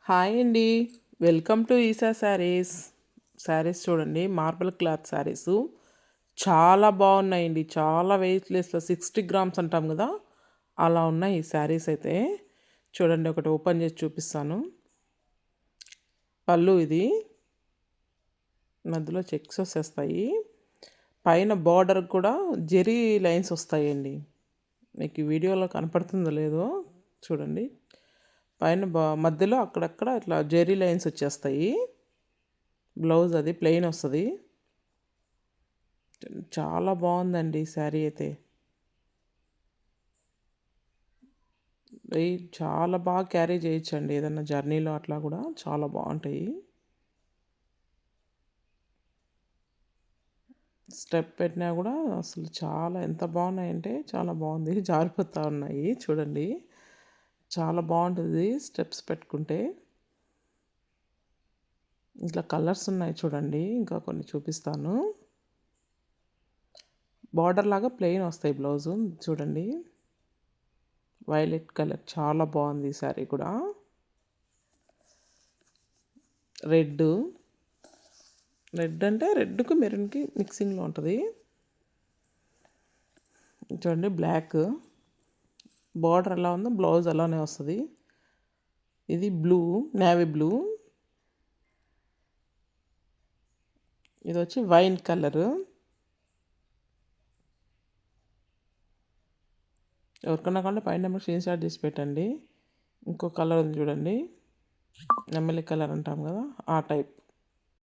Hi అండి. Welcome to ఈసా శారీస్. శారీస్ చూడండి, marble cloth saris చాలా బాగున్నాయండి. చాలా వెయిట్లెస్లో 60 గ్రామ్స్ అంటాం కదా, అలా ఉన్నాయి ఈ శారీస్ అయితే. చూడండి, ఒకటి ఓపెన్ చేసి చూపిస్తాను. పళ్ళు ఇది, మధ్యలో చెక్స్ వచ్చేస్తాయి. పైన బార్డర్ కూడా జెరీ లైన్స్ వస్తాయండి. మీకు ఈ వీడియోలో కనపడుతుందో లేదో చూడండి. పైన మధ్యలో అక్కడక్కడ ఇట్లా జెరీ లైన్స్ వచ్చేస్తాయి. బ్లౌజ్ అది ప్లెయిన్ వస్తుంది. చాలా బాగుందండి ఈ శారీ అయితే. చాలా బాగా క్యారీ చేయొచ్చండి, ఏదన్నా జర్నీలో అట్లా కూడా చాలా బాగుంటాయి. స్టెప్ పెట్టినా కూడా అసలు చాలా ఎంత బాగున్నాయంటే చాలా బాగుంది. జారిపోతూ ఉన్నాయి చూడండి. చాలా బాగుంటుంది స్టెప్స్ పెట్టుకుంటే. ఇట్లా కలర్స్ ఉన్నాయి చూడండి, ఇంకా కొన్ని చూపిస్తాను. బార్డర్ లాగా ప్లెయిన్ వస్తాయి బ్లౌజు చూడండి. వైలెట్ కలర్ చాలా బాగుంది ఈ శారీ కూడా. రెడ్ అంటే రెడ్కి మెరూన్కి మిక్సింగ్లో ఉంటుంది చూడండి. బ్లాక్ బార్డర్ ఎలా ఉందో బ్లౌజ్ అలానే వస్తుంది. ఇది బ్లూ, నేవీ బ్లూ. ఇది వచ్చి వైన్ కలరు. ఎవరికన్నా కావాలంటే పైన నెంబర్ స్క్రీన్ షాట్ చేసి పెట్టండి. ఇంకో కలర్ ఉంది చూడండి, నెమ్మలి కలర్ అంటాం కదా, ఆ టైప్.